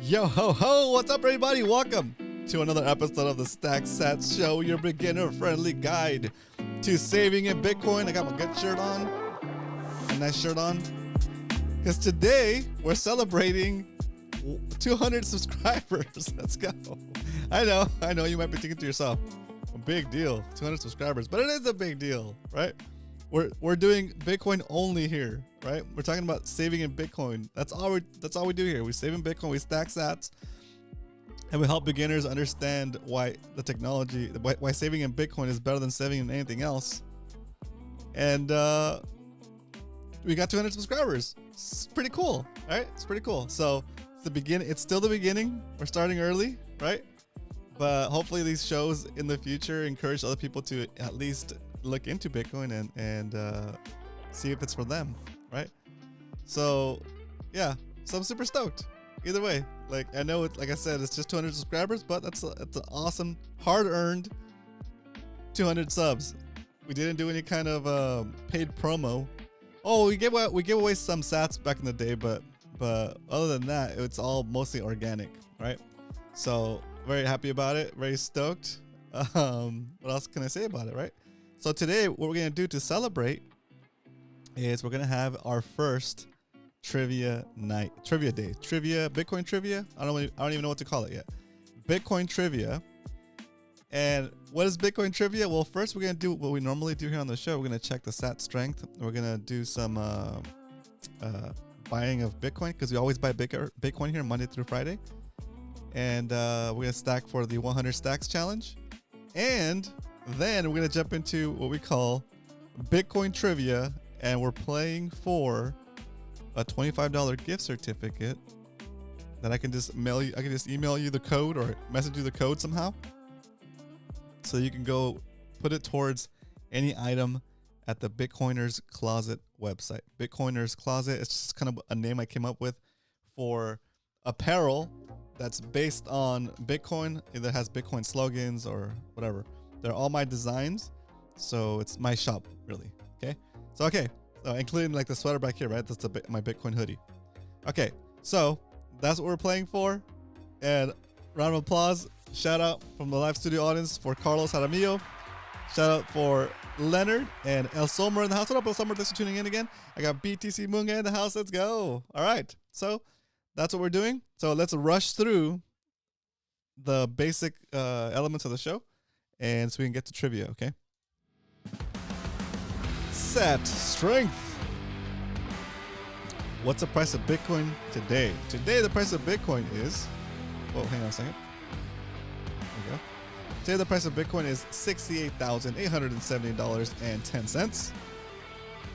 Yo ho ho, what's up everybody? Welcome to another episode of the SATS Show, your beginner-friendly guide to saving in Bitcoin. I got my good shirt on, a nice shirt on, because today we're celebrating 200 subscribers. Let's go. I know, you might be thinking to yourself, a big deal, 200 subscribers, but it is a big deal, right? We're doing Bitcoin only here, right? We're talking about saving in Bitcoin. That's all we do here. We save in Bitcoin, we stack sats, and we help beginners understand why the technology, why saving in Bitcoin is better than saving in anything else. And we got 200 subscribers. It's pretty cool, right? It's pretty cool. So it's the beginning. It's still the beginning. We're starting early, right? But hopefully these shows in the future encourage other people to at least look into Bitcoin and see if it's for them, right? So yeah, so I'm super stoked either way. Like, I know it's, like I said, it's just 200 subscribers, but it's an awesome, hard-earned 200 subs. We didn't do any kind of paid promo. Oh, we gave away some sats back in the day, but other than that, it's all mostly organic, right? So very happy about it, very stoked. What else can I say about it, right? So today, what we're gonna do to celebrate is we're gonna have our first trivia day, Bitcoin trivia. I don't even know what to call it yet. Bitcoin trivia. And what is Bitcoin trivia? Well, first we're gonna do what we normally do here on the show. We're gonna check the SAT strength. We're gonna do some buying of Bitcoin, because we always buy Bitcoin here Monday through Friday. And we're gonna stack for the 100 stacks challenge. And then we're gonna jump into what we call Bitcoin trivia, and we're playing for a $25 gift certificate that I can just mail you. I can just email you the code or message you the code somehow, so you can go put it towards any item at the Bitcoiners Closet website. Bitcoiners Closet, it's just kind of a name I came up with for apparel that's based on Bitcoin. Either has Bitcoin slogans or whatever. They're all my designs, so it's my shop, really. So including like the sweater back here, right? That's my Bitcoin hoodie. Okay, so that's what we're playing for. And round of applause, shout out from the live studio audience for Carlos Jaramillo. Shout out for Leonard and El Somer in the house. What up, El Somer? Thanks for tuning in again. I got BTC Munga in the house. Let's go. All right, so that's what we're doing. So let's rush through the basic elements of the show, and so we can get to trivia, okay? SAT strength. What's the price of Bitcoin today? Today, the price of Bitcoin is... Whoa, hang on a second. There we go. Today, the price of Bitcoin is $68,870.10.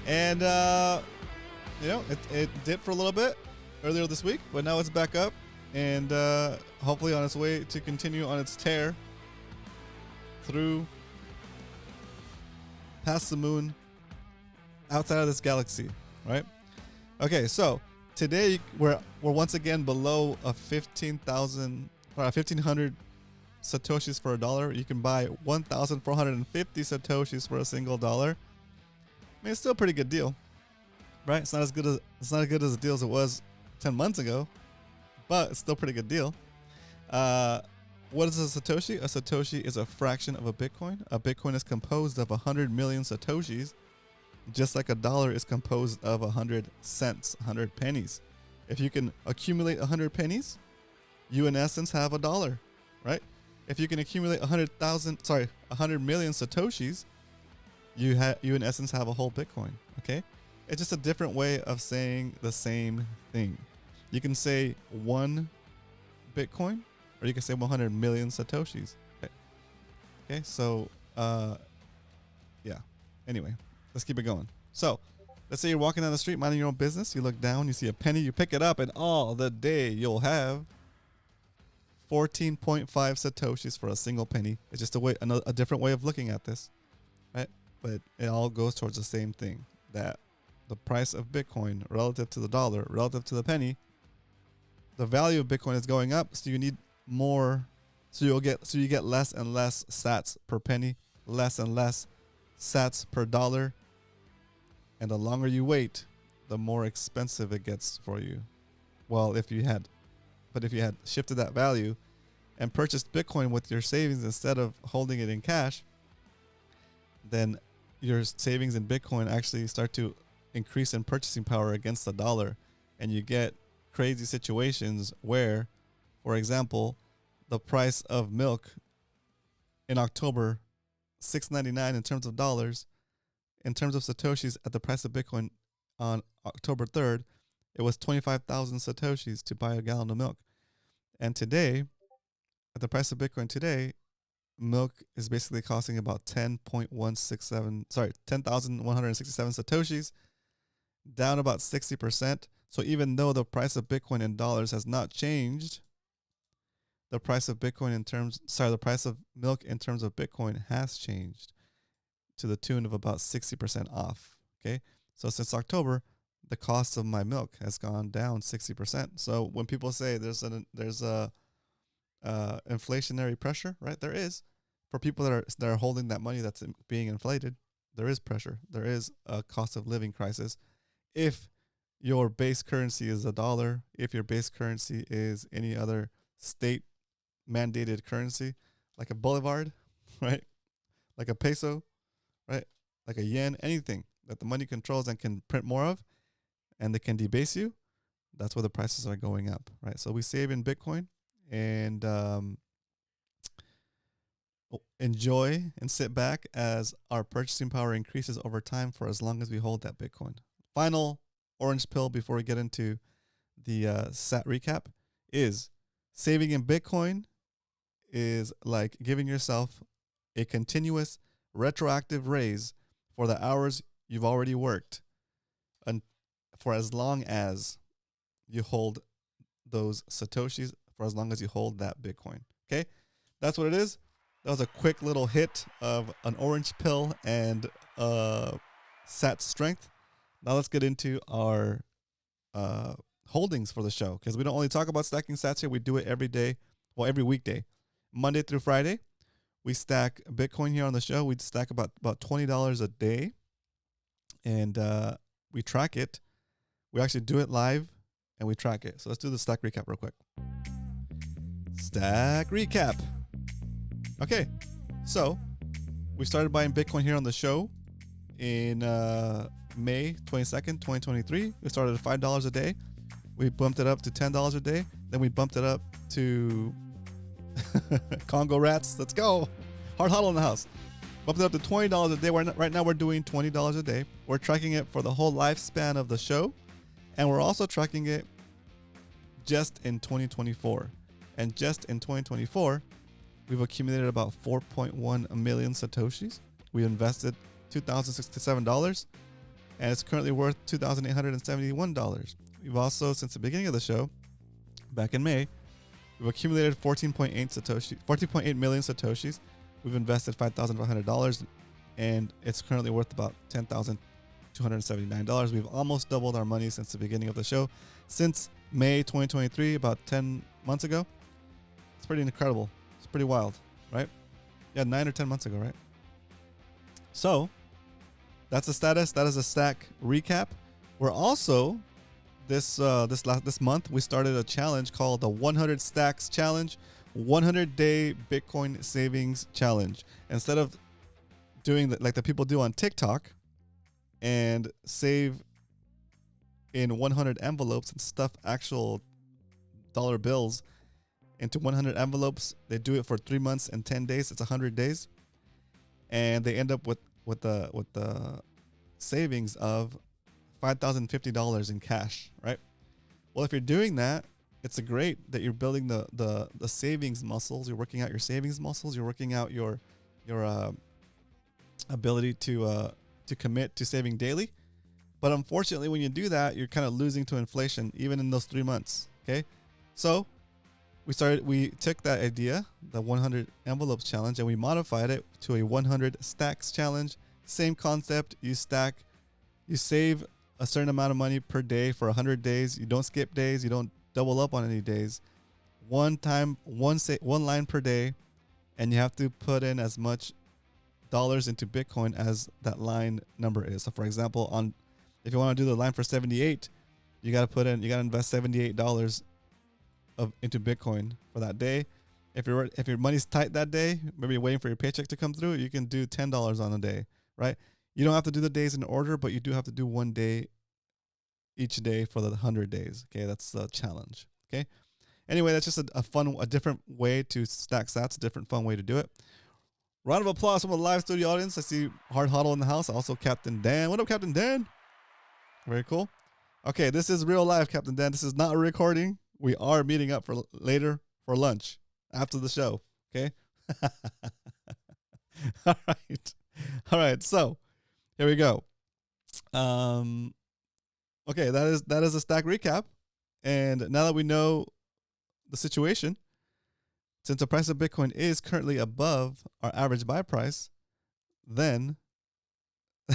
And, it dipped for a little bit earlier this week, but now it's back up. And hopefully on its way to continue on its tear through past the moon, outside of this galaxy, right? Okay, so today we're once again below a 1,500 satoshis for $1. You can buy 1,450 satoshis for a single dollar. I mean, it's still a pretty good deal, right? It's not as good as a deal as it was 10 months ago, but it's still a pretty good deal. What is a satoshi? A satoshi is a fraction of a Bitcoin. A Bitcoin is composed of 100 million satoshis, just like a dollar is composed of 100 cents, 100 pennies. If you can accumulate 100 pennies, you in essence have a dollar, right? If you can accumulate 100 million satoshis, you in essence have a whole Bitcoin, okay? It's just a different way of saying the same thing. You can say 1 Bitcoin, or you can say 100 million satoshis. Okay, so yeah. Anyway, let's keep it going. So let's say you're walking down the street minding your own business. You look down, you see a penny, you pick it up, and all the day you'll have 14.5 satoshis for a single penny. It's just a different way of looking at this, right? But it all goes towards the same thing, that the price of Bitcoin relative to the dollar, relative to the penny, the value of Bitcoin is going up, so you need more, so you get less and less sats per penny, less and less sats per dollar, and the longer you wait, the more expensive it gets for you. Well, if you had But if you had shifted that value and purchased Bitcoin with your savings instead of holding it in cash, then your savings in Bitcoin actually start to increase in purchasing power against the dollar. And you get crazy situations where, for example, the price of milk in October, $6.99 in terms of dollars, in terms of Satoshis at the price of Bitcoin on October 3rd, it was 25,000 Satoshis to buy a gallon of milk. And today, at the price of Bitcoin today, milk is basically costing about 10,167 Satoshis, down about 60%. So even though the price of Bitcoin in dollars has not changed, the price of Bitcoin the price of milk in terms of Bitcoin has changed to the tune of about 60% off. Okay. So since October, the cost of my milk has gone down 60%. So when people say there's a inflationary pressure, right? There is. For people that are holding that money that's being inflated, there is pressure. There is a cost of living crisis. If your base currency is a dollar, if your base currency is any other state mandated currency, like a bolivard, right? Like a peso, right? Like a yen, anything that the money controls and can print more of, and they can debase you, that's where the prices are going up, right? So we save in Bitcoin and enjoy and sit back as our purchasing power increases over time for as long as we hold that Bitcoin. Final orange pill before we get into the SAT recap is saving in Bitcoin is like giving yourself a continuous retroactive raise for the hours you've already worked and for as long as you hold those Satoshis, for as long as you hold that Bitcoin. Okay? That's what it is. That was a quick little hit of an orange pill and SAT strength. Now let's get into our holdings for the show, because we don't only talk about stacking sats here. We do it every day, well, every weekday, Monday through Friday. We stack Bitcoin here on the show. We stack about $20 a day, and we track it. We actually do it live, and we track it. So let's do the stack recap real quick. Stack recap. Okay, so we started buying Bitcoin here on the show in May 22nd, 2023. We started at $5 a day. We bumped it up to $10 a day. Then we bumped it up to Congo rats. Let's go. Hard huddle in the house. Bumped it up to $20 a day. Right now we're doing $20 a day. We're tracking it for the whole lifespan of the show. And we're also tracking it just in 2024. And just in 2024, we've accumulated about 4.1 million Satoshis. We invested $2,067, and it's currently worth $2,871. We've also, since the beginning of the show, back in May, we've accumulated 14.8 million Satoshis. We've invested $5,500, and it's currently worth about $10,279. We've almost doubled our money since the beginning of the show. Since May 2023, about 10 months ago. It's pretty incredible. It's pretty wild, right? Yeah, 9 or 10 months ago, right? So that's the status. That is a stack recap. We're also this month we started a challenge called the 100 Stacks Challenge, 100-day Bitcoin savings challenge. Instead of doing like the people do on TikTok and save in 100 envelopes and stuff actual dollar bills into 100 envelopes, they do it for 3 months and 10 days. It's 100 days, and they end up with the savings of $5,050 in cash, right? Well, if you're doing that, it's a great that you're building the savings muscles. You're working out your savings muscles. You're working out your ability to commit to saving daily. But unfortunately, when you do that, you're kind of losing to inflation even in those 3 months. Okay, so we took that idea, the 100 envelopes challenge, and we modified it to a 100 stacks challenge. Same concept. You save a certain amount of money per day for 100 days. You don't skip days. You don't double up on any days. One line per day, and you have to put in as much dollars into Bitcoin as that line number is. So for example, if you want to do the line for 78, you got to invest $78 into Bitcoin for that day. If your money's tight that day, maybe you're waiting for your paycheck to come through, you can do $10 on a day, right? You don't have to do the days in order, but you do have to do one day each day for the 100 days. Okay, that's the challenge. Okay. Anyway, that's just a different way to stack sats, a different fun way to do it. Round of applause from the live studio audience. I see Hard Huddle in the house. Also, Captain Dan. What up, Captain Dan? Very cool. Okay, this is real life, Captain Dan. This is not a recording. We are meeting up for later for lunch after the show. Okay. All right. All right. So here we go. Okay, that is a stack recap. And now that we know the situation, since the price of Bitcoin is currently above our average buy price, then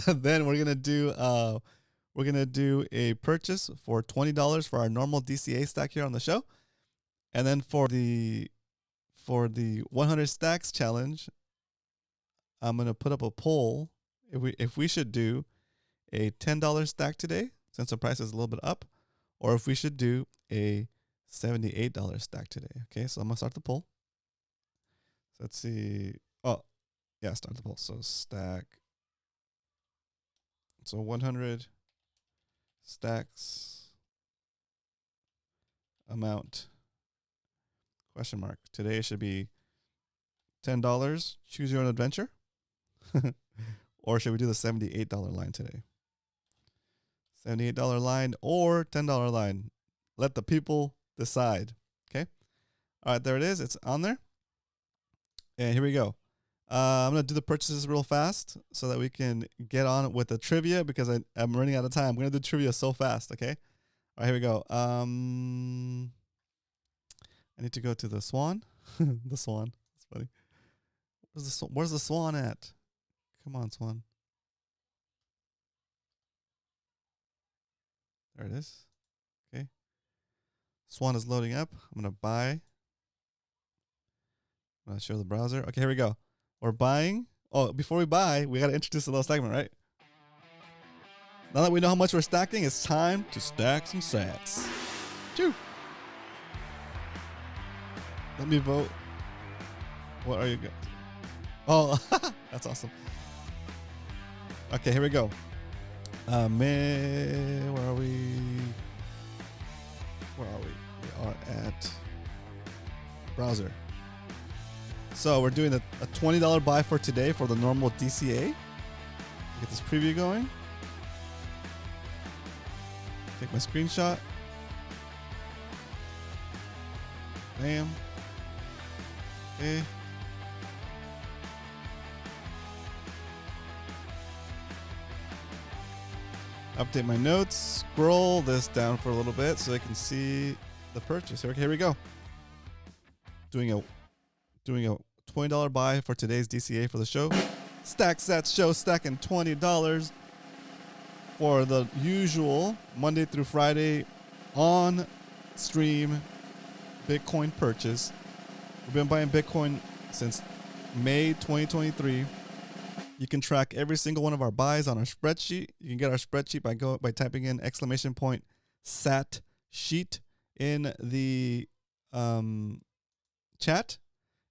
we're gonna do a purchase for $20 for our normal DCA stack here on the show, and then for the 100 stacks challenge, I'm gonna put up a poll if we should do a $10 stack today since the price is a little bit up, or if we should do a $78 stack today. Okay, so I'm gonna start the poll. So let's see. Oh, yeah, start the poll. So stack. So 100 stacks amount question mark. Today should be $10. Choose your own adventure. Or should we do the $78 line today? $78 line or $10 line. Let the people decide. Okay. All right, there it is. It's on there. And here we go. I'm going to do the purchases real fast so that we can get on with the trivia because I'm running out of time. I'm going to do trivia so fast, okay? All right, here we go. I need to go to the swan. The swan. That's funny. Where's the swan at? Come on, swan. There it is. Okay. Swan is loading up. I'm going to buy. I'm going to show the browser. Okay, here we go. We're buying. Oh, before we buy, we got to introduce the little segment, right? Now that we know how much we're stacking, it's time to stack some sats. Choo! Let me vote. What are you guys? Oh, that's awesome. Okay, here we go. Where are we? Where are we? We are at browser. So we're doing a $20 buy for today for the normal DCA. Get this preview going. Take my screenshot. Bam. Okay. Update my notes. Scroll this down for a little bit so I can see the purchase. Here we go. Doing a $20 buy for today's DCA for the show. Stack Sats show stacking $20 for the usual Monday through Friday on stream Bitcoin purchase. We've been buying Bitcoin since May 2023. You can track every single one of our buys on our spreadsheet. You can get our spreadsheet by typing in !SAT sheet in the chat,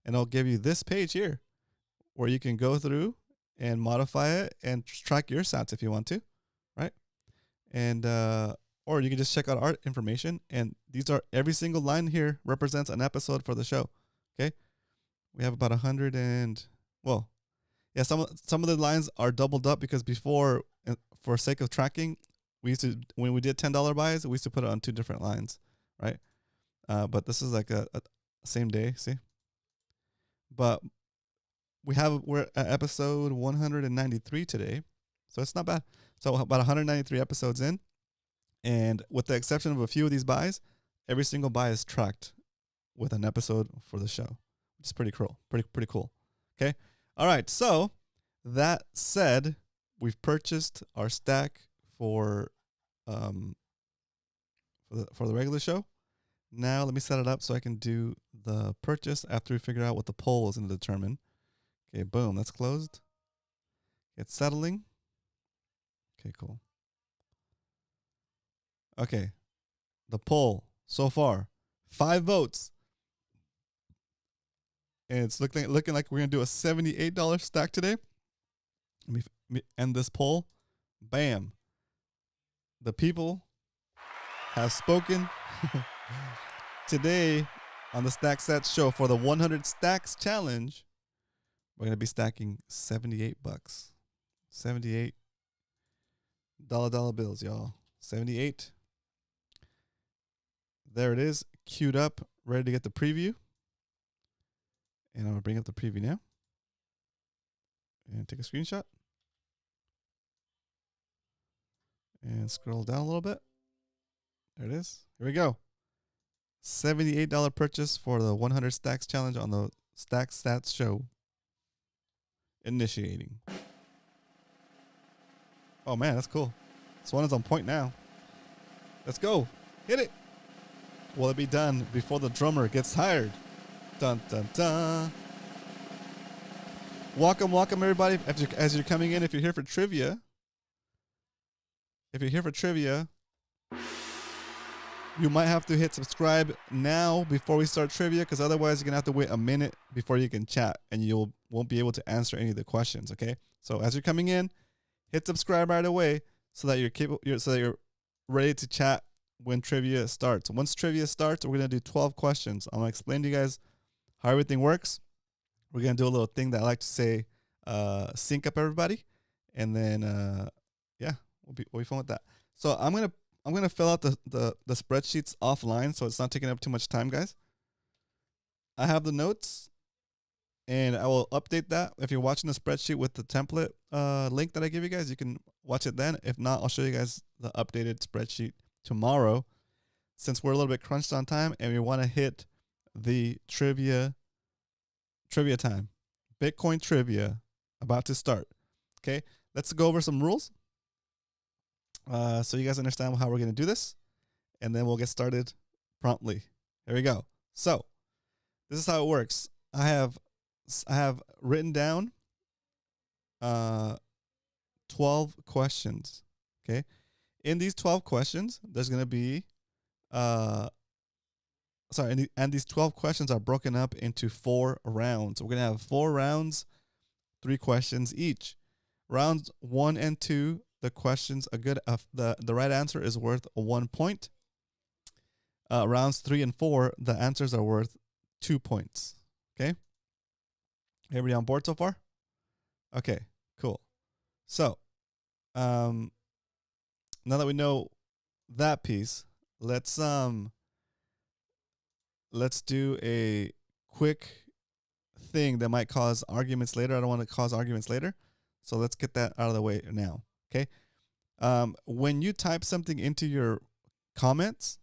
and it'll give you this page here where you can go through and modify it and track your sats if you want to, right? And or you can just check out our information, and these are every single line here represents an episode for the show. Okay, we have about 100 and yeah, some of the lines are doubled up because before, for sake of tracking, we used to, when we did $10 buys, we used to put it on two different lines, right? But this is like a same day, see? But we're at episode 193 today, so it's not bad. So about 193 episodes in, and with the exception of a few of these buys, every single buy is tracked with an episode for the show, which is pretty cool. Pretty cool. Okay. All right. So that said, we've purchased our stack for the regular show. Now let me set it up so I can do the purchase after we figure out what the poll is going to determine. Okay, boom, that's closed. It's settling. Okay, cool. Okay, the poll so far, 5 votes. And it's looking like we're going to do a $78 stack today. Let me end this poll. Bam. The people have spoken. Today on the Stack Sats show for the 100 Stacks Challenge, we're going to be stacking $78. $78 dollar bills, y'all. 78. There it is, queued up, ready to get the preview. And I'm going to bring up the preview now. And take a screenshot. And scroll down a little bit. There it is. Here we go. $78 purchase for the 100 Stacks Challenge on the Stack Stats show. Initiating. Oh man, that's cool. This one is on point now. Let's go. Hit it. Will it be done before the drummer gets tired? Dun dun dun. Welcome, welcome everybody. As you're coming in, if you're here for trivia, you might have to hit subscribe now before we start trivia, because otherwise you're gonna have to wait a minute before you can chat, and you won't be able to answer any of the questions. Okay, so as you're coming in, hit subscribe right away so that you're ready to chat when trivia starts. Once trivia starts, we're gonna do 12 questions. I'm gonna explain to you guys how everything works. We're gonna do a little thing that I like to say, sync up everybody, and then yeah, we'll be fun with that. So I'm gonna fill out the spreadsheets offline, so it's not taking up too much time, guys. I have the notes, and I will update that. If you're watching the spreadsheet with the template link that I give you guys, you can watch it then. If not, I'll show you guys the updated spreadsheet tomorrow, since we're a little bit crunched on time and we want to hit the trivia time. Bitcoin trivia about to start. Okay, let's go over some rules. So you guys understand how we're going to do this, and then we'll get started promptly. Here we go. So this is how it works. I have written down 12 questions. Okay, in these 12 questions, there's going to be and these 12 questions are broken up into 4 rounds. We're going to have 4 rounds, 3 questions each. Rounds 1 and 2. The questions the right answer is worth 1 point. Rounds 3 and 4, the answers are worth 2 points. Okay. Everybody on board so far? Okay, cool. So, now that we know that piece, let's do a quick thing that might cause arguments later. I don't want to cause arguments later, so let's get that out of the way now. Okay. When you type something into your comments,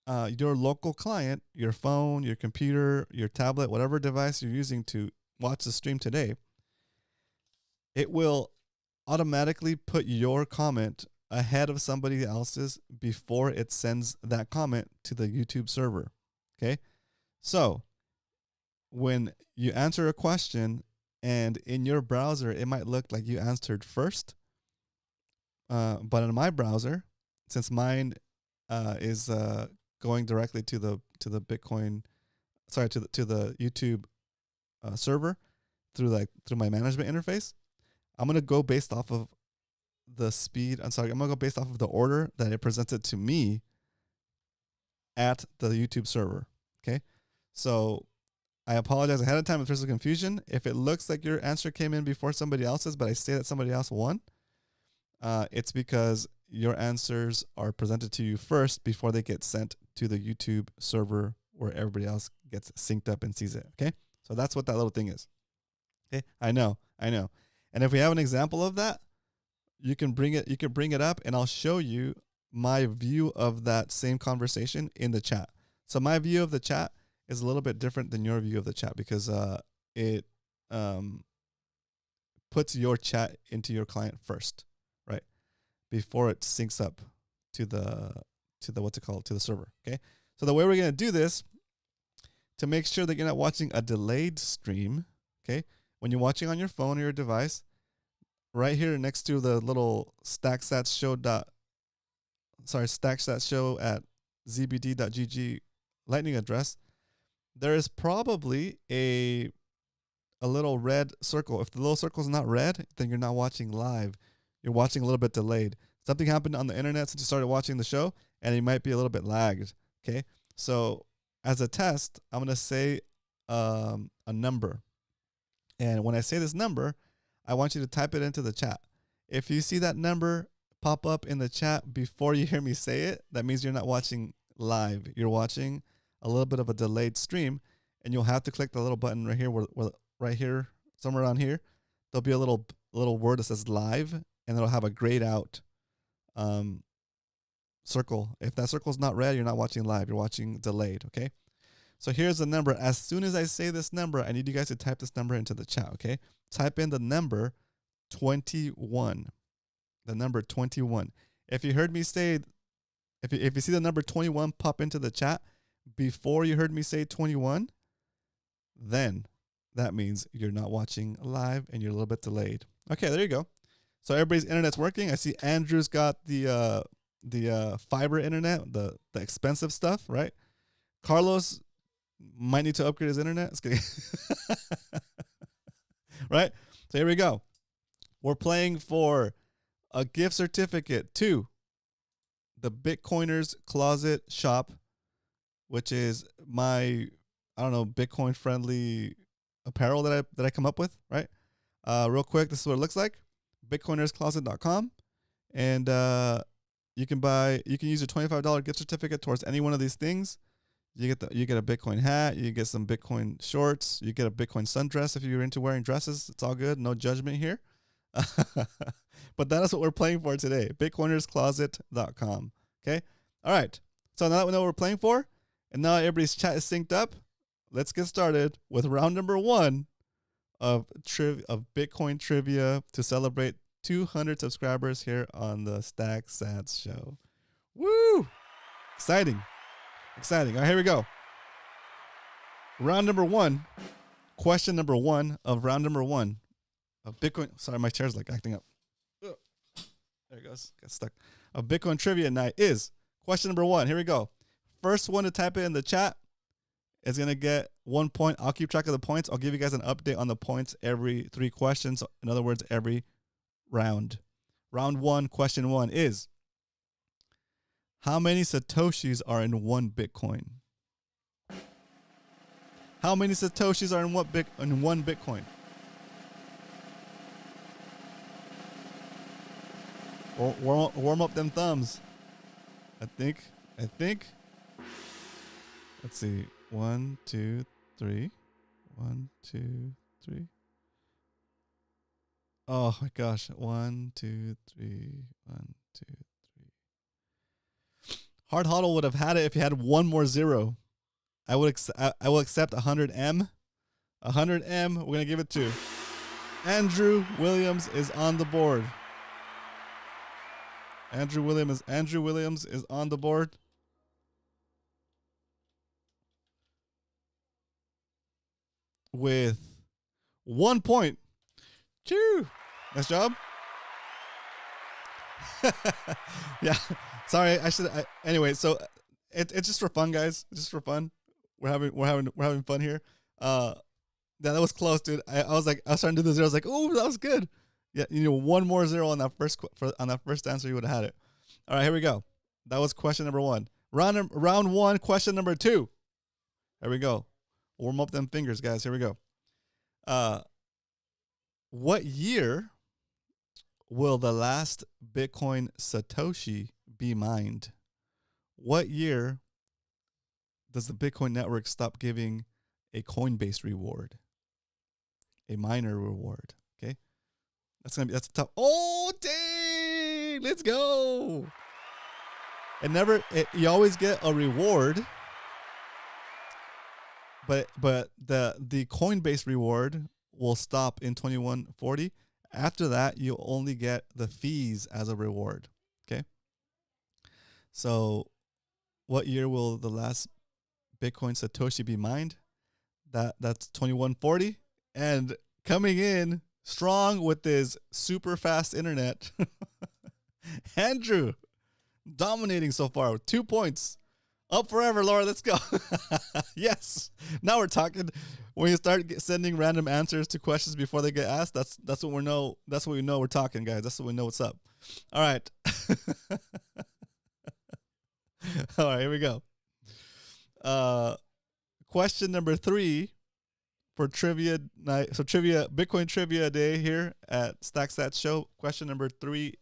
your local client, your phone, your computer, your tablet, whatever device you're using to watch the stream today, it will automatically put your comment ahead of somebody else's before it sends that comment to the YouTube server. Okay. So when you answer a question and in your browser, it might look like you answered first. But in my browser, since mine is going directly to the Bitcoin, to the YouTube server through my management interface, I'm gonna go based off of the speed. I'm gonna go based off of the order that it presented to me at the YouTube server. Okay, so I apologize ahead of time if there's a confusion. If it looks like your answer came in before somebody else's, but I say that somebody else won, it's because your answers are presented to you first before they get sent to the YouTube server where everybody else gets synced up and sees it. Okay, so that's what that little thing is. Okay, I know. And if we have an example of that, you can bring it up, and I'll show you my view of that same conversation in the chat. So my view of the chat is a little bit different than your view of the chat, because it puts your chat into your client first, right, before it syncs up to the to the server. Okay, so the way we're gonna do this, to make sure that you're not watching a delayed stream, okay, when you're watching on your phone or your device, right here next to the little StackSats show at zbd.gg lightning address, there is probably a little red circle. If the little circle is not red, then you're not watching live. You're watching a little bit delayed. Something happened on the internet since you started watching the show, and it might be a little bit lagged. Okay, so as a test, I'm gonna say a number, and when I say this number, I want you to type it into the chat. If you see that number pop up in the chat before you hear me say it, that means you're not watching live. You're watching a little bit of a delayed stream, and you'll have to click the little button right here, right here, somewhere around here. There'll be a little word that says live, and it'll have a grayed out circle. If that circle is not red, you're not watching live. You're watching delayed, okay? So here's the number. As soon as I say this number, I need you guys to type this number into the chat, okay? Type in the number 21. The number 21. If you heard me say, if you see the number 21 pop into the chat before you heard me say 21, then that means you're not watching live and you're a little bit delayed. Okay, there you go. So everybody's internet's working. I see Andrew's got the fiber internet, the expensive stuff, right? Carlos might need to upgrade his internet. Right? So here we go. We're playing for a gift certificate to the Bitcoiners Closet Shop, which is my, I don't know, Bitcoin friendly apparel that I come up with, right? Real quick, this is what it looks like. Bitcoinerscloset.com, and you can use your $25 gift certificate towards any one of these things. You get a Bitcoin hat, you get some Bitcoin shorts, you get a Bitcoin sundress if you're into wearing dresses. It's all good, no judgment here. But that is what we're playing for today. Bitcoinerscloset.com. Okay? All right. So now that we know what we're playing for, and now everybody's chat is synced up, let's get started with round number 1 of Bitcoin trivia to celebrate 200 subscribers here on the StackSats show. Woo! Exciting. All right, here we go. Round number 1. Question number 1 of round number 1 of Bitcoin. Sorry, my chair's like acting up. Ugh. There it goes. Got stuck. Of Bitcoin trivia night is question number 1. Here we go. First one to type it in the chat is going to get 1 point. I'll keep track of the points. I'll give you guys an update on the points every 3 questions. In other words, every round. Round 1, question 1 is, how many Satoshis are in 1 Bitcoin? How many Satoshis are in 1 Bitcoin? Warm up them thumbs. I think. Let's see. 1, 2, 3. 1, 2, 3. Oh my gosh. 1, 2, 3. 1, 2, 3. Hard Huddle would have had it if you had one more zero. I will accept 100M. 100M. We're gonna give it to Andrew Williams is on the board. Andrew Williams is on the board. With 1 point. Choo! Nice job. Yeah. Sorry, anyway, so it's just for fun, guys. Just for fun. We're having fun here. Yeah, that was close, dude. I was starting to do the zero. I was like, oh, that was good. Yeah, one more zero on that first answer, you would have had it. All right, here we go. That was question number 1. Round 1, question number 2. Here we go. Warm up them fingers, guys. Here we go. What year will the last Bitcoin Satoshi be mined? What year does the Bitcoin network stop giving a Coinbase reward? A miner reward. Okay. That's tough. Oh, dang! Let's go. You always get a reward. But the Coinbase reward will stop in 2140. After that, you only get the fees as a reward. Okay. So, what year will the last Bitcoin Satoshi be mined? That's 2140. And coming in strong with his super fast internet, Andrew, dominating so far with 2 points. Up forever, Laura. Let's go. Yes. Now we're talking. When you start sending random answers to questions before they get asked, that's what we know. That's what we know we're talking, guys. That's what we know what's up. All right. All right, here we go. Question number 3 for trivia night. So Bitcoin trivia day here at StackSats Show. Question number 3,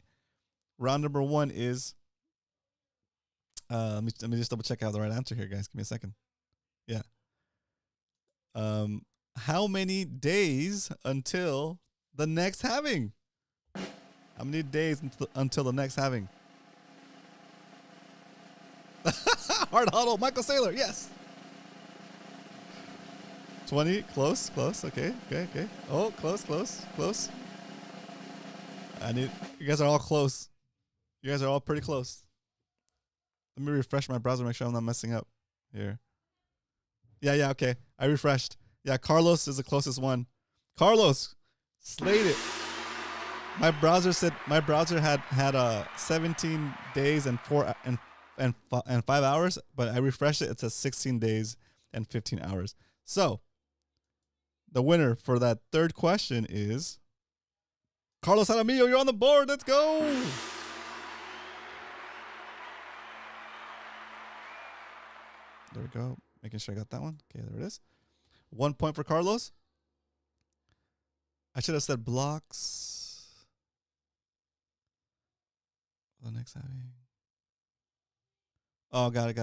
round number 1 is. Let me just double check I have the right answer here, guys. Give me a second. Yeah. How many days until the next halving? How many days until the next halving? Hard huddle, Michael Saylor, yes. 20, close. Okay. Oh, close. You guys are all close. You guys are all pretty close. Let me refresh my browser, make sure I'm not messing up here. Yeah, okay. I refreshed. Yeah, Carlos is the closest one. Carlos, slayed it. My browser had 17 days and 5 hours, but I refreshed it. It says 16 days and 15 hours. So the winner for that third question is Carlos Jaramillo. You're on the board. Let's go. There we go. Making sure I got that one. Okay, there it is. 1 point for Carlos. I should have said blocks. The next having. Oh, got it.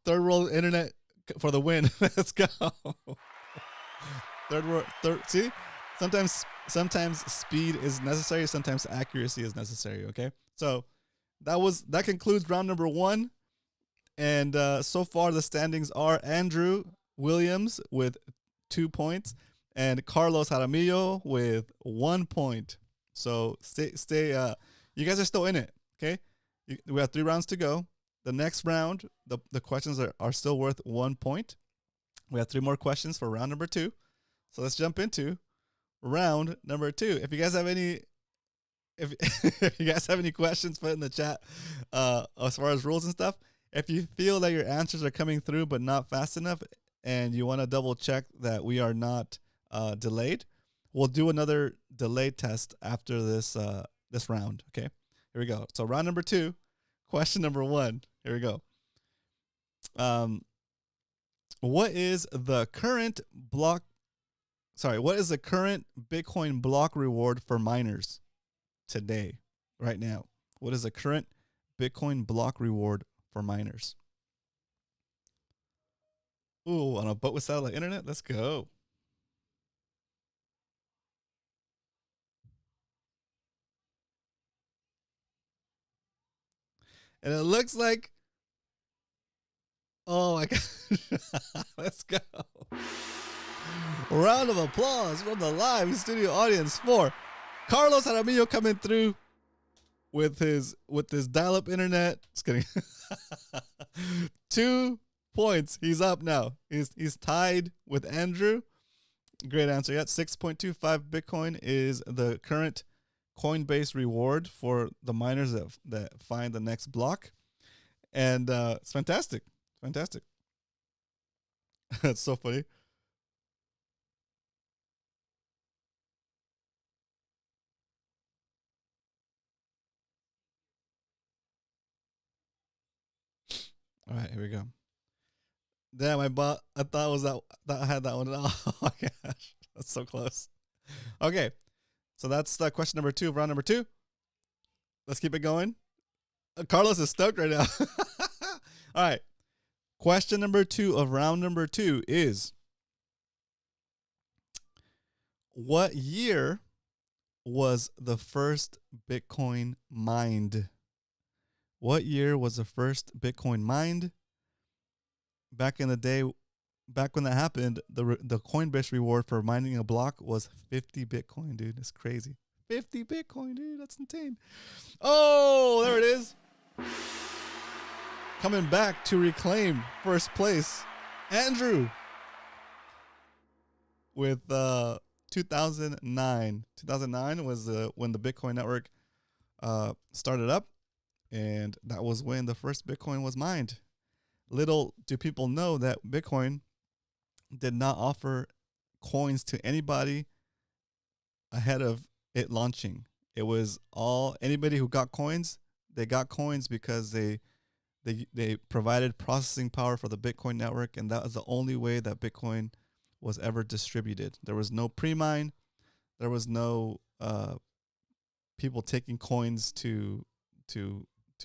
Third world internet for the win. Let's go. See? Sometimes speed is necessary, sometimes accuracy is necessary, okay? So that concludes round number 1. And so far the standings are Andrew Williams with 2 points and Carlos Jaramillo with 1 point. So stay you guys are still in it, okay? We have 3 rounds to go. The next round, the questions are still worth 1 point. We have 3 more questions for round number 2. So let's jump into round number 2. If you guys have any questions, put in the chat as far as rules and stuff. If you feel that your answers are coming through but not fast enough and you want to double check that we are not delayed, we'll do another delay test after this round. Okay, here we go. So round number 2, question number 1. Here we go. What is the current Bitcoin block reward for miners today, right now? What is the current Bitcoin block reward for miners? Ooh, on a boat with satellite internet? Let's go. And it looks like, oh my God. Let's go. A round of applause from the live studio audience for Carlos Jaramillo coming through with his dial-up internet. Just kidding. 2 points. He's up now. He's tied with Andrew. Great answer. Yeah, 6.25 Bitcoin is the current Coinbase reward for the miners that find the next block. And it's fantastic. Fantastic. That's so funny. All right, here we go. Damn, I thought it was that I had that one. Oh my gosh, that's so close. Okay, so that's question number 2 of round number 2. Let's keep it going. Carlos is stoked right now. All right, question number 2 of round number 2 is: what year was the first Bitcoin mined? What year was the first Bitcoin mined? Back in the day, back when that happened, the Coinbase reward for mining a block was 50 Bitcoin, dude. It's crazy. 50 Bitcoin, dude. That's insane. Oh, there it is. Coming back to reclaim first place, Andrew with 2009. 2009 was when the Bitcoin network started up, and that was when the first Bitcoin was mined. Little do people know that Bitcoin did not offer coins to anybody ahead of it launching. It was all anybody who got coins. They got coins because they provided processing power for the Bitcoin network, and that was the only way that Bitcoin was ever distributed. There was no pre-mine. There was no people taking coins to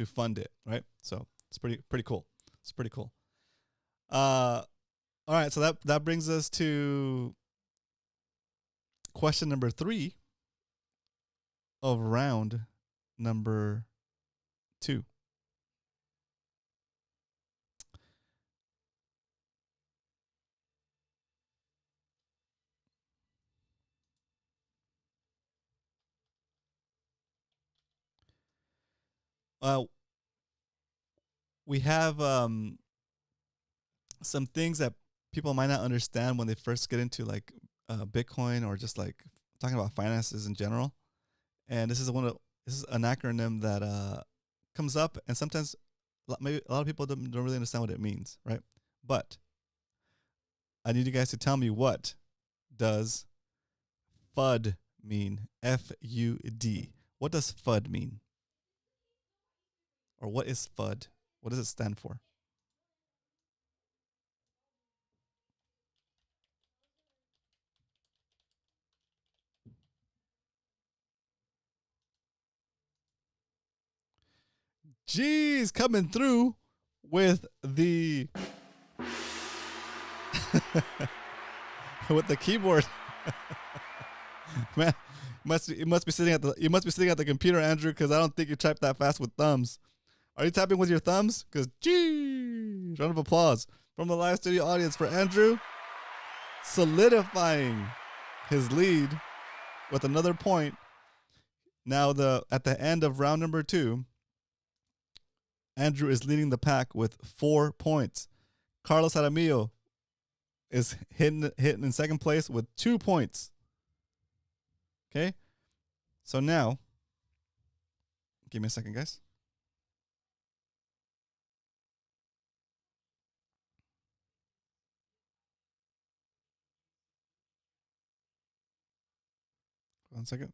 fund it, right? So it's pretty cool. It's pretty cool. All right, so that brings us to question number 3 of round number 2. We have some things that people might not understand when they first get into like Bitcoin or just like talking about finances in general. And this is an acronym that comes up, and sometimes maybe a lot of people don't really understand what it means, right? But I need you guys to tell me, what does FUD mean? FUD. What does FUD mean? Or what is FUD? What does it stand for? Jeez, coming through with the with the keyboard. Man, you must be sitting at the computer, Andrew, because I don't think you type that fast with thumbs. Are you typing with your thumbs? Because geez, round of applause from the live studio audience for Andrew, solidifying his lead with another point. Now at the end of round number 2, Andrew is leading the pack with 4 points. Carlos Jaramillo is hitting in second place with 2 points. Okay, so now, give me a second, guys. One second.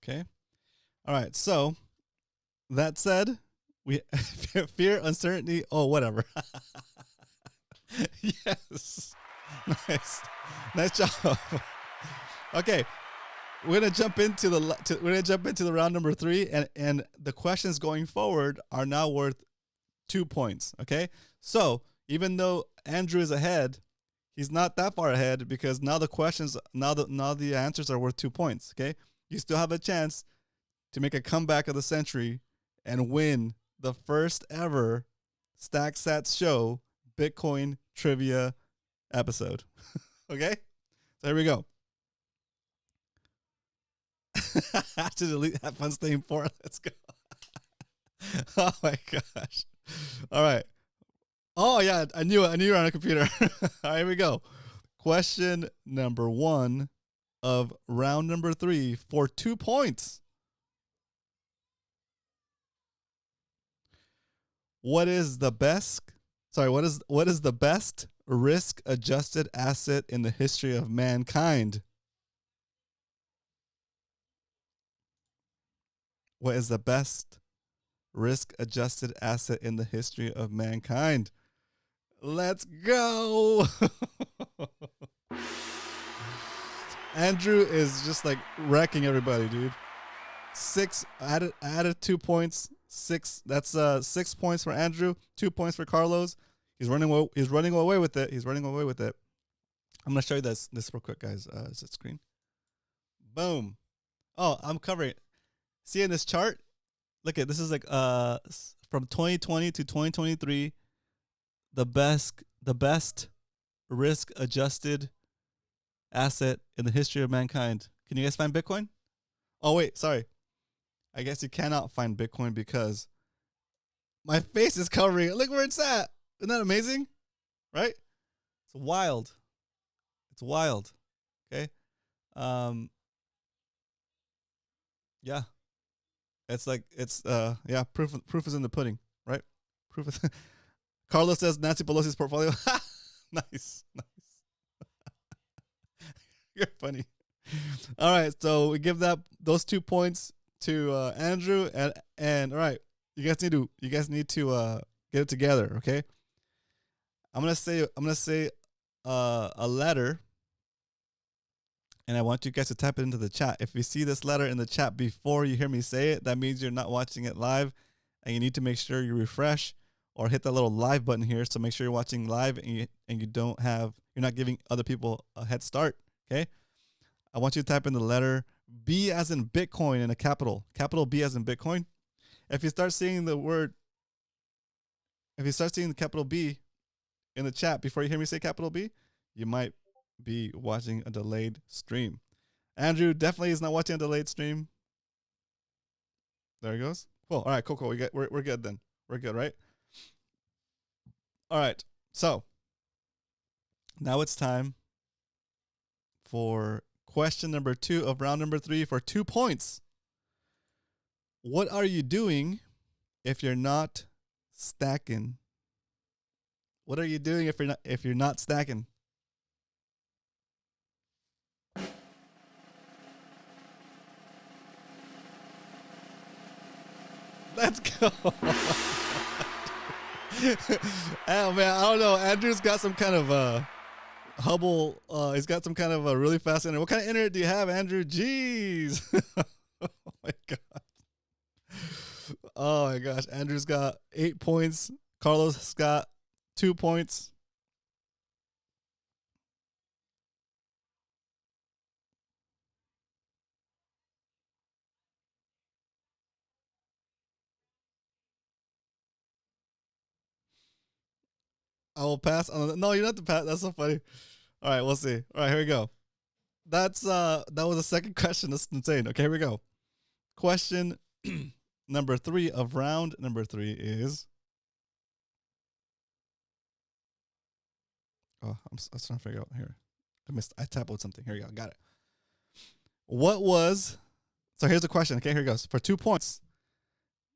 Okay. All right. So that said, we fear, uncertainty. Oh, whatever. Yes. Nice job. Okay. We're gonna jump into the round number 3, and the questions going forward are now worth 2 points. Okay. So even though Andrew is ahead, he's not that far ahead, because now the answers are worth 2 points. Okay. You still have a chance to make a comeback of the century and win the first ever StackSats show Bitcoin trivia episode. Okay? So here we go. I should delete that fun staying for. Let's go. Oh my gosh. All right. Oh yeah, I knew it. I knew you were on a computer. All right, here we go. Question number 1 of round number 3 for 2 points. What is the best risk-adjusted asset in the history of mankind? What is the best risk-adjusted asset in the history of mankind? Let's go. Andrew is just like wrecking everybody, dude. 6 added 2 points. 6. That's 6 points for Andrew, 2 points for Carlos. He's running away with it. I'm gonna show you this real quick, guys. Is it screen? Boom. Oh, I'm covering it. See in this chart? Look at this is like from 2020 to 2023, the best risk adjusted asset in the history of mankind. Can you guys find Bitcoin? Oh, wait, sorry. I guess you cannot find Bitcoin because my face is covering it. Look where it's at. Isn't that amazing? Right? It's wild. It's wild. Okay. Yeah. It's like yeah, proof is in the pudding, right? Proof is Carlos says Nancy Pelosi's portfolio. Nice. You're funny. All right, so we give those 2 points to Andrew and all right, you guys need to get it together, okay? I'm gonna say a letter, and I want you guys to type it into the chat. If you see this letter in the chat before you hear me say it, that means you're not watching it live, and you need to make sure you refresh or hit that little live button here. So make sure you're watching live and you're not giving other people a head start. Okay. I want you to type in the letter B as in Bitcoin in a capital B as in Bitcoin. If you start seeing the capital B in the chat before you hear me say capital B, you might be watching a delayed stream. Andrew definitely is not watching a delayed stream. There he goes. Cool. All right, cool. We're good then. We're good, right? All right. So now it's time for question number 2 of round number 3 for 2 points. What are you doing if you're not stacking? What are you doing if you're not stacking? Let's go. Oh man, I don't know. Andrew's got some kind of Hubble. He's got some kind of a really fast internet. What kind of internet do you have, Andrew? Jeez. Oh my god. Oh my gosh. Andrew's got 8 points. Carlos has got 2 points. I will pass on. No, you don't have to pass. That's so funny. All right, we'll see. All right, here we go. That was the second question. That's insane. Okay, here we go. Question number 3 of round number 3 is. Oh, I was trying to figure out here. I typoed something. Here we go. Got it. So here's the question. Okay, here it goes. For 2 points.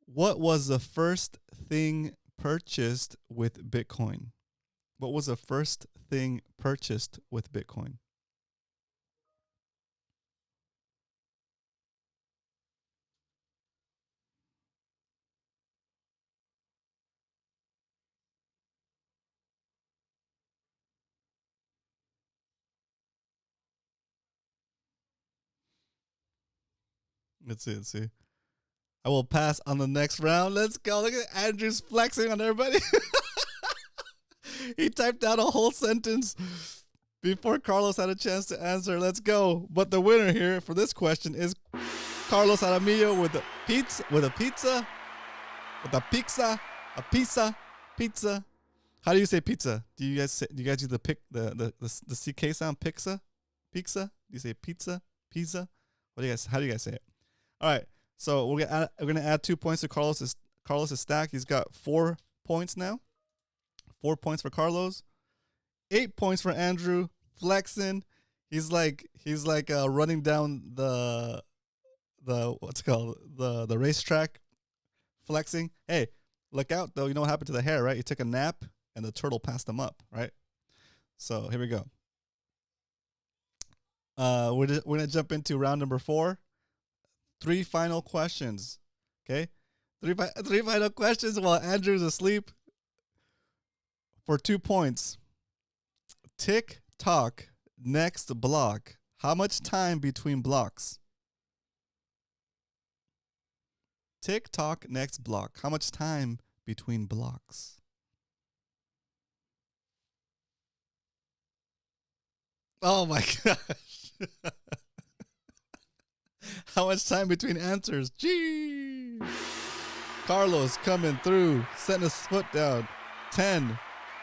What was the first thing purchased with Bitcoin? What was the first thing purchased with Bitcoin? Let's see. I will pass on the next round. Let's go. Look at Andrew's flexing on everybody. He typed out a whole sentence before Carlos had a chance to answer. Let's go. But the winner here for this question is Carlos Aramillo with a pizza. How do you say pizza? Do you guys use the CK sound? Pizza? Do you say pizza? How do you guys say it? All right. So we're gonna add 2 points to Carlos's stack. He's got 4 points now. 4 points for Carlos, 8 points for Andrew. Flexing. He's like running down the what's it called, the racetrack, flexing. Hey, look out though. You know what happened to the hare, right? He took a nap and the turtle passed him up, right? So here we go. We're gonna jump into round number 4. 3 final questions. Okay, three final questions while Andrew's asleep. For 2 points. Tick tock next block. How much time between blocks? Tick tock next block. How much time between blocks? Oh my gosh. How much time between answers? Gee. Carlos coming through, setting his foot down. 10.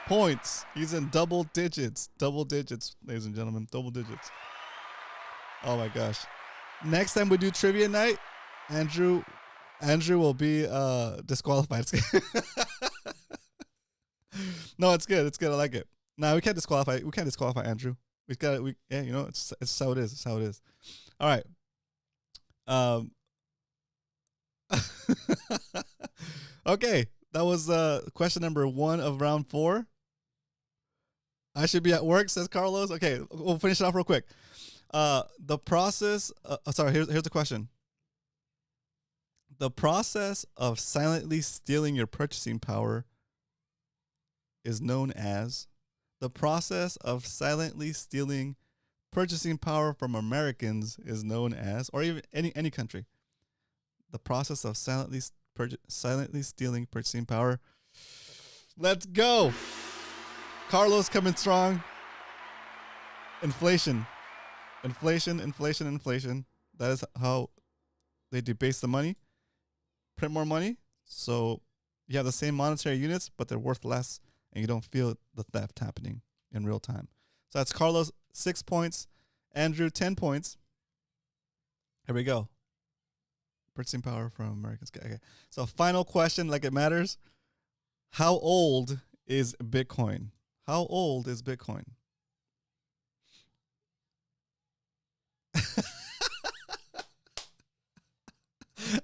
points. He's in double digits. Double digits, ladies and gentlemen. Double digits. Oh my gosh. Next time we do trivia night, Andrew will be disqualified. No, it's good. It's good. I like it. No, we can't disqualify. We can't disqualify Andrew. Yeah, you know, it's how it is. It's how it is. All right. Okay, that was question number 1 of round 4. I should be at work, says Carlos. Okay, we'll finish it off real quick. The process. Sorry, here's the question. The process of silently stealing your purchasing power is known as. The process of silently stealing purchasing power from Americans is known as, or even any country. The process of silently stealing purchasing power. Let's go. Carlos coming strong. Inflation. That is how they debase the money. Print more money. So you have the same monetary units, but they're worth less, and you don't feel the theft happening in real time. So that's Carlos, 6 points. Andrew, 10 points. Here we go. Purchasing power from Americans. Okay. So final question, like it matters. How old is Bitcoin? How old is Bitcoin?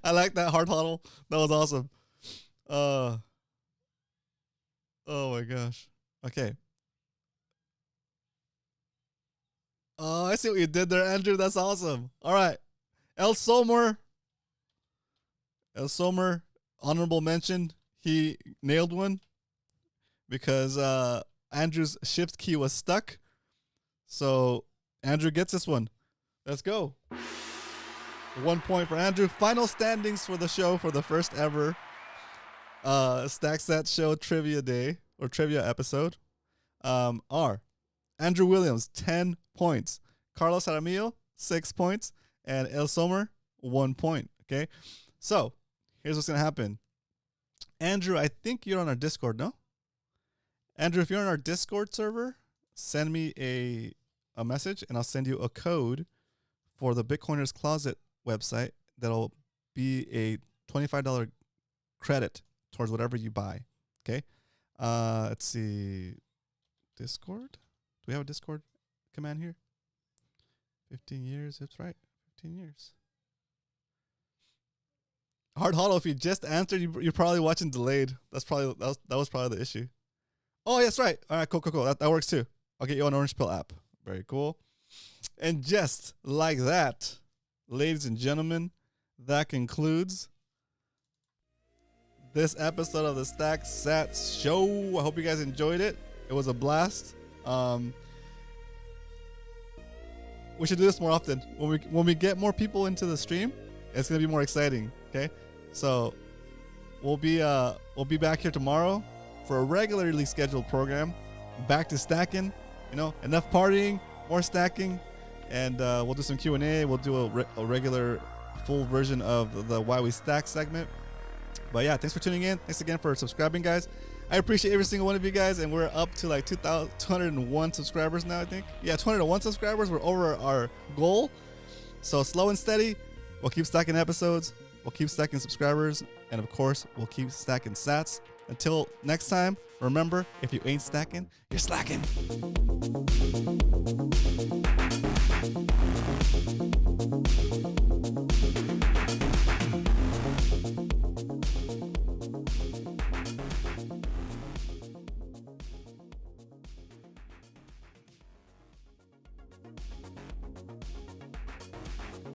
I like that hard huddle. That was awesome. Oh my gosh. Okay. Oh, I see what you did there, Andrew. That's awesome. All right. El Somer, honorable mention. He nailed one because Andrew's shift key was stuck. So Andrew gets this one. Let's go. 1 point for Andrew. Final standings for the show for the first ever StackSats Show Trivia Day or Trivia episode are Andrew Williams, 10 points. Carlos Jaramillo, 6 points. And El Somer, 1 point. Okay. So here's what's going to happen. Andrew, I think you're on our Discord, no? Andrew, if you're on our Discord server, send me a message and I'll send you a code for the Bitcoiners Closet website that'll be a $25 credit towards whatever you buy. Okay. Let's see. Discord? Do we have a Discord command here? 15 years. That's right. 15 years. Hard Hollow, if you just answered, you're probably watching delayed. That was probably the issue. Oh, that's right. All right, cool. That works too. I'll get you on Orange Pill app. Very cool. And just like that, ladies and gentlemen, that concludes this episode of the StackSats Show. I hope you guys enjoyed it. It was a blast. We should do this more often. When we get more people into the stream, it's gonna be more exciting. Okay, so we'll be back here tomorrow for a regularly scheduled program. Back to stacking. You know, enough partying, more stacking, and we'll do some Q&A. We'll do a regular full version of the Why We Stack segment. But yeah, thanks for tuning in. Thanks again for subscribing, guys. I appreciate every single one of you guys, and we're up to like 201 subscribers now, I think. Yeah, 201 subscribers. We're over our goal. So slow and steady. We'll keep stacking episodes. We'll keep stacking subscribers. And of course, we'll keep stacking sats. Until next time, remember, if you ain't stacking, you're slacking.